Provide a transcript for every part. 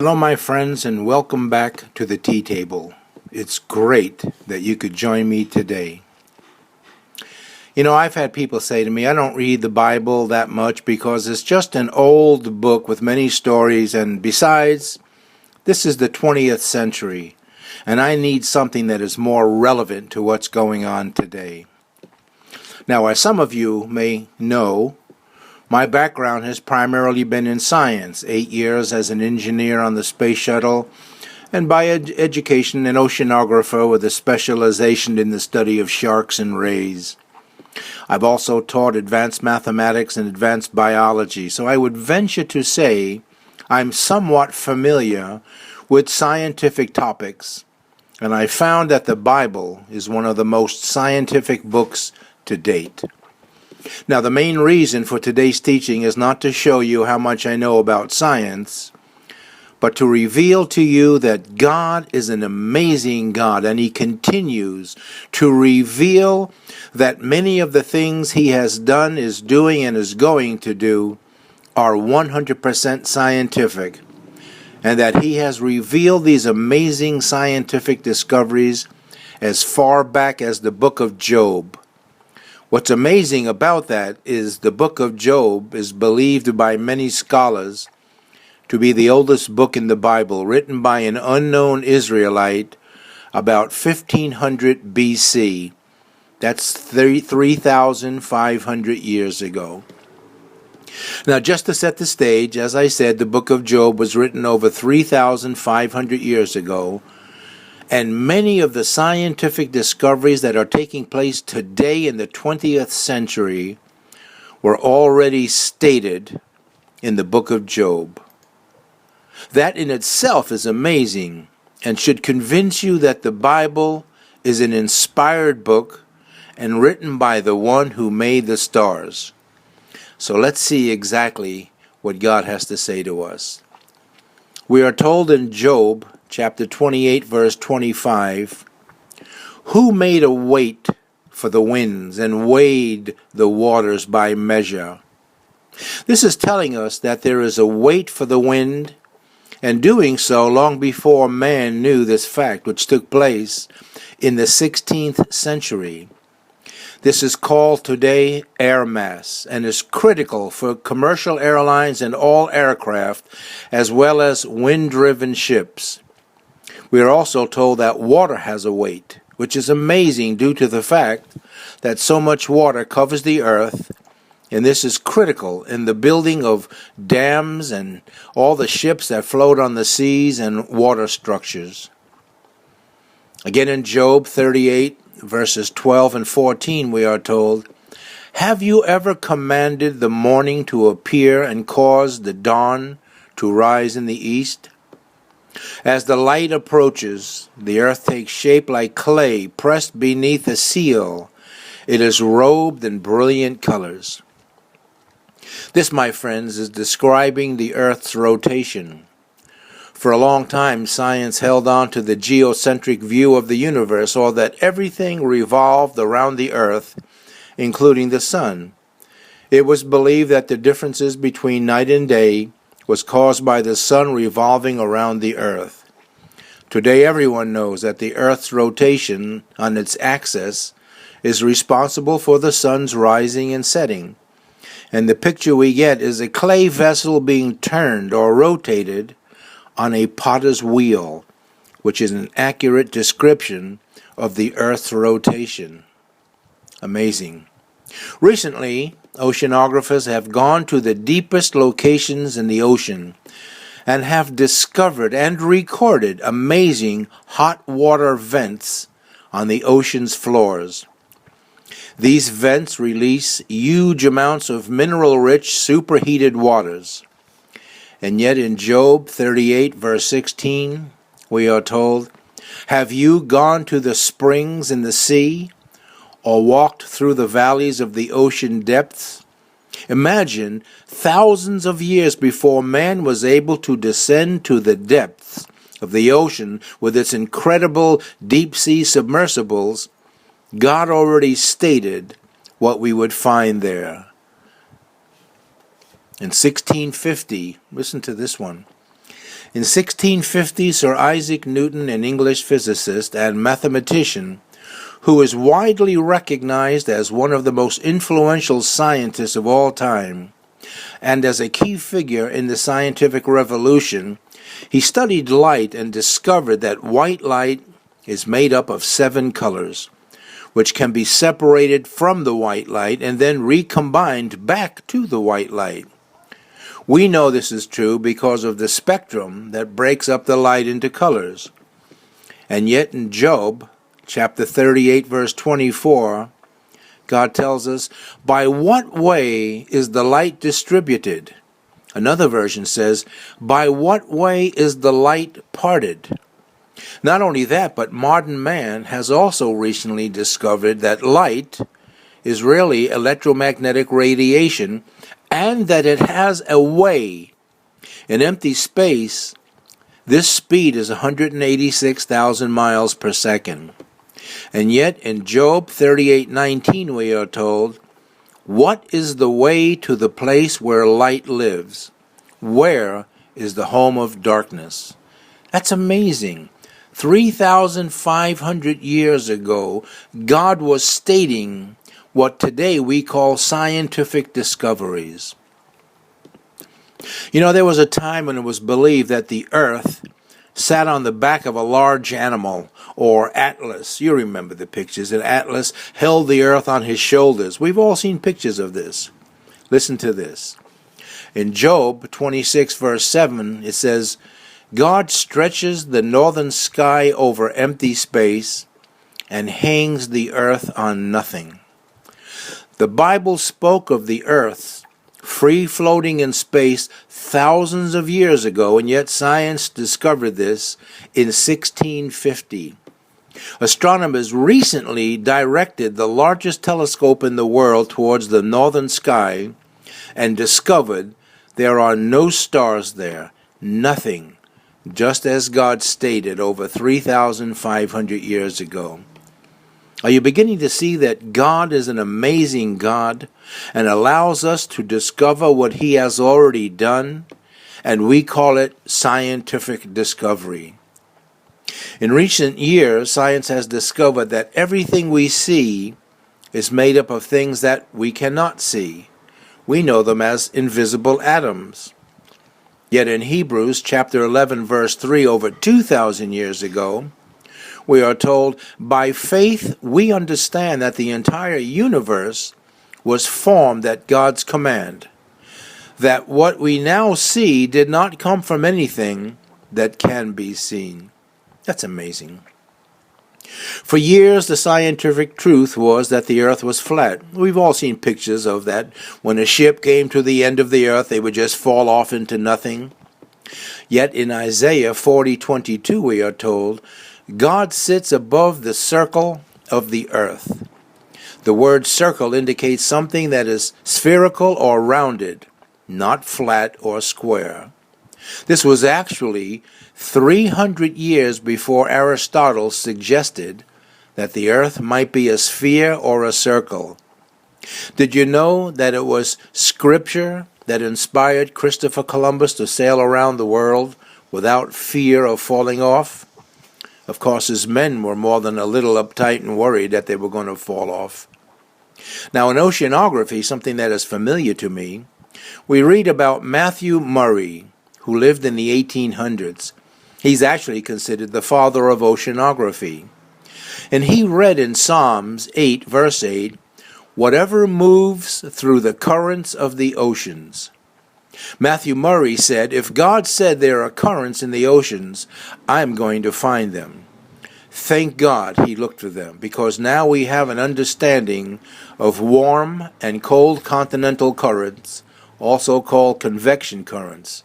Hello, my friends, and welcome back to the tea table. It's great that you could join me today. You know, I've had people say to me, I don't read the Bible that much because it's just an old book with many stories, and besides, this is the 20th century, and I need something that is more relevant to what's going on today. Now, as some of you may know, my background has primarily been in science, 8 years as an engineer on the space shuttle, and by education an oceanographer with a specialization in the study of sharks and rays. I've also taught advanced mathematics and advanced biology, so I would venture to say I'm somewhat familiar with scientific topics, and I found that the Bible is one of the most scientific books to date. Now, the main reason for today's teaching is not to show you how much I know about science, but to reveal to you that God is an amazing God, and He continues to reveal that many of the things He has done, is doing, and is going to do are 100% scientific, and that He has revealed these amazing scientific discoveries as far back as the book of Job. What's amazing about that is the book of Job is believed by many scholars to be the oldest book in the Bible, written by an unknown Israelite about 1500 BC. That's 3,500 years ago. Now, just to set the stage, as I said, the book of Job was written over 3,500 years ago, and many of the scientific discoveries that are taking place today in the 20th century were already stated in the book of Job. That in itself is amazing and should convince you that the Bible is an inspired book and written by the one who made the stars. So let's see exactly what God has to say to us. We are told in Job chapter 28, verse 25, "Who made a weight for the winds and weighed the waters by measure?" This is telling us that there is a weight for the wind, and doing so long before man knew this fact, which took place in the 16th century. This is called today air mass, and is critical for commercial airlines and all aircraft, as well as wind-driven ships. We are also told that water has a weight, which is amazing due to the fact that so much water covers the earth, and this is critical in the building of dams and all the ships that float on the seas and water structures. Again in Job 38, verses 12 and 14, we are told, "Have you ever commanded the morning to appear and caused the dawn to rise in the east? As the light approaches, the earth takes shape like clay pressed beneath a seal. It is robed in brilliant colors." This, my friends, is describing the earth's rotation. For a long time, science held on to the geocentric view of the universe, or that everything revolved around the earth, including the sun. It was believed that the differences between night and day was caused by the sun revolving around the earth. Today, everyone knows that the earth's rotation on its axis is responsible for the sun's rising and setting. And the picture we get is a clay vessel being turned or rotated on a potter's wheel, which is an accurate description of the earth's rotation. Amazing. Recently, oceanographers have gone to the deepest locations in the ocean and have discovered and recorded amazing hot water vents on the ocean's floors. These vents release huge amounts of mineral-rich superheated waters. And yet in Job 38, verse 16, we are told, "Have you gone to the springs in the sea, or walked through the valleys of the ocean depths?" Imagine thousands of years before man was able to descend to the depths of the ocean with its incredible deep-sea submersibles, God already stated what we would find there. In 1650, listen to this one, In 1650, Sir Isaac Newton, an English physicist and mathematician, who is widely recognized as one of the most influential scientists of all time, and as a key figure in the scientific revolution, he studied light and discovered that white light is made up of 7 colors, which can be separated from the white light and then recombined back to the white light. We know this is true because of the spectrum that breaks up the light into colors. And yet in Job, chapter 38, verse 24, God tells us, "By what way is the light distributed?" Another version says, "By what way is the light parted?" Not only that, but modern man has also recently discovered that light is really electromagnetic radiation, and that it has a way. In empty space, this speed is 186,000 miles per second. And yet in Job 38:19 we are told, "What is the way to the place where light lives? Where is the home of darkness?" That's amazing. 3,500 years ago, God was stating what today we call scientific discoveries. You know, there was a time when it was believed that the earth sat on the back of a large animal, or Atlas. You remember the pictures. And Atlas held the earth on his shoulders. We've all seen pictures of this. Listen to this. In Job 26, verse 7, it says, "God stretches the northern sky over empty space and hangs the earth on nothing." The Bible spoke of the earth free-floating in space thousands of years ago, and yet science discovered this in 1650. Astronomers recently directed the largest telescope in the world towards the northern sky and discovered there are no stars there, nothing, just as God stated over 3,500 years ago. Are you beginning to see that God is an amazing God and allows us to discover what He has already done? And we call it scientific discovery. In recent years, science has discovered that everything we see is made up of things that we cannot see. We know them as invisible atoms. Yet in Hebrews chapter 11, verse 3, over 2,000 years ago, we are told, "By faith we understand that the entire universe was formed at God's command, that what we now see did not come from anything that can be seen." That's amazing. For years, the scientific truth was that the earth was flat. We've all seen pictures of that. When a ship came to the end of the earth, they would just fall off into nothing. Yet in Isaiah 40:22, we are told, God sits above the circle of the earth. The word circle indicates something that is spherical or rounded, not flat or square. This was actually 300 years before Aristotle suggested that the earth might be a sphere or a circle. Did you know that it was Scripture that inspired Christopher Columbus to sail around the world without fear of falling off? Of course, his men were more than a little uptight and worried that they were going to fall off. Now, in oceanography, something that is familiar to me, we read about Matthew Murray, who lived in the 1800s. He's actually considered the father of oceanography. And he read in Psalms 8, verse 8, "Whatever moves through the currents of the oceans." Matthew Murray said, "If God said there are currents in the oceans, I'm going to find them." Thank God he looked for them, because now we have an understanding of warm and cold continental currents, also called convection currents,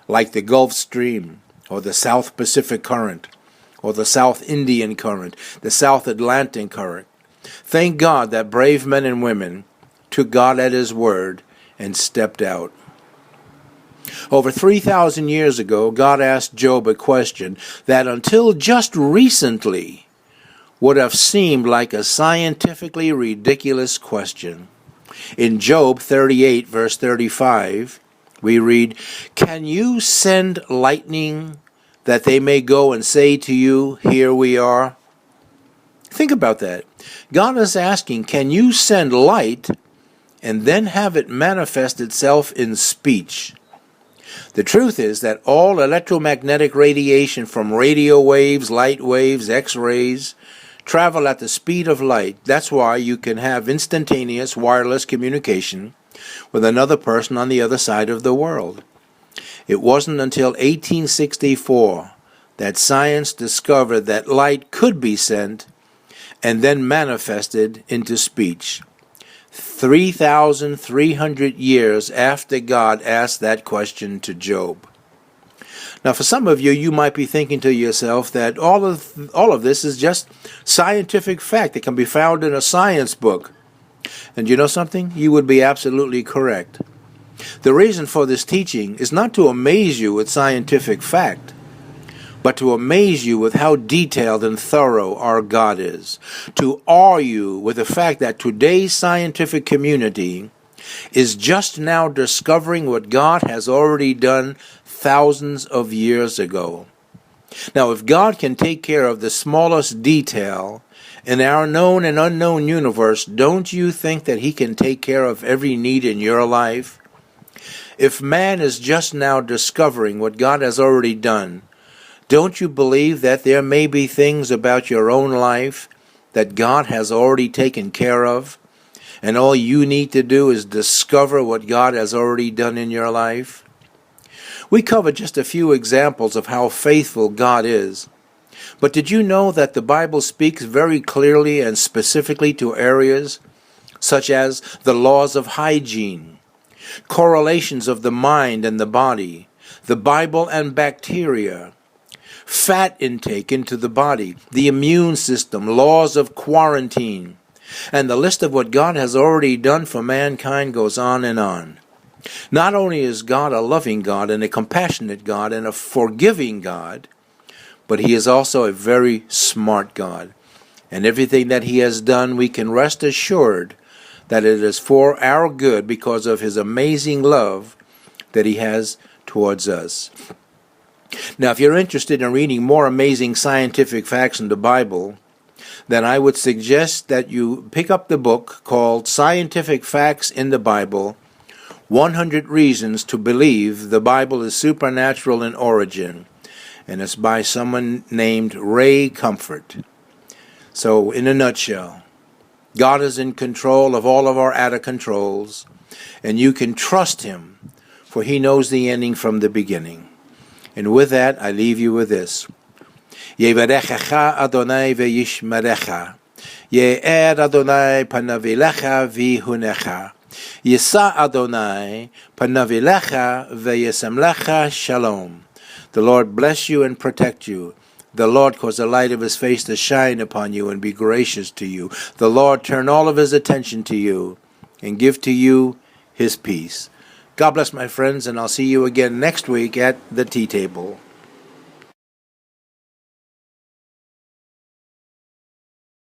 like the Gulf Stream, or the South Pacific Current, or the South Indian Current, the South Atlantic Current. Thank God that brave men and women took God at His word and stepped out. Over 3,000 years ago, God asked Job a question that until just recently would have seemed like a scientifically ridiculous question. In Job 38, verse 35, We read, "Can you send lightning that they may go and say to you, 'Here we are'?" Think about that. God is asking, can you send light and then have it manifest itself in speech? The truth is that all electromagnetic radiation from radio waves, light waves, X-rays, travel at the speed of light. That's why you can have instantaneous wireless communication with another person on the other side of the world. It wasn't until 1864 that science discovered that light could be sent and then manifested into speech. 3,300 years after God asked that question to Job. Now, for some of you, you might be thinking to yourself that all of this is just scientific fact that can be found in a science book. And you know something? You would be absolutely correct. The reason for this teaching is not to amaze you with scientific fact, but to amaze you with how detailed and thorough our God is, to awe you with the fact that today's scientific community is just now discovering what God has already done thousands of years ago. Now, if God can take care of the smallest detail in our known and unknown universe, don't you think that He can take care of every need in your life? If man is just now discovering what God has already done, don't you believe that there may be things about your own life that God has already taken care of, and all you need to do is discover what God has already done in your life? We covered just a few examples of how faithful God is. But did you know that the Bible speaks very clearly and specifically to areas such as the laws of hygiene, correlations of the mind and the body, the Bible and bacteria, fat intake into the body, the immune system, laws of quarantine, and the list of what God has already done for mankind goes on and on. Not only is God a loving God and a compassionate God and a forgiving God, but He is also a very smart God. And everything that He has done, we can rest assured that it is for our good because of His amazing love that He has towards us. Now, if you're interested in reading more amazing scientific facts in the Bible, then I would suggest that you pick up the book called Scientific Facts in the Bible, 100 Reasons to Believe the Bible is Supernatural in Origin. And it's by someone named Ray Comfort. So, in a nutshell, God is in control of all of our out-of-controls, and you can trust Him, for He knows the ending from the beginning. And with that, I leave you with this. Yevarechecha Adonai ve'yishmerecha. Ye'er Adonai panavilecha v'hunecha. Yisa Adonai panavilecha ve'yesemlecha shalom. The Lord bless you and protect you. The Lord cause the light of His face to shine upon you and be gracious to you. The Lord turn all of His attention to you and give to you His peace. God bless, my friends, and I'll see you again next week at the tea table.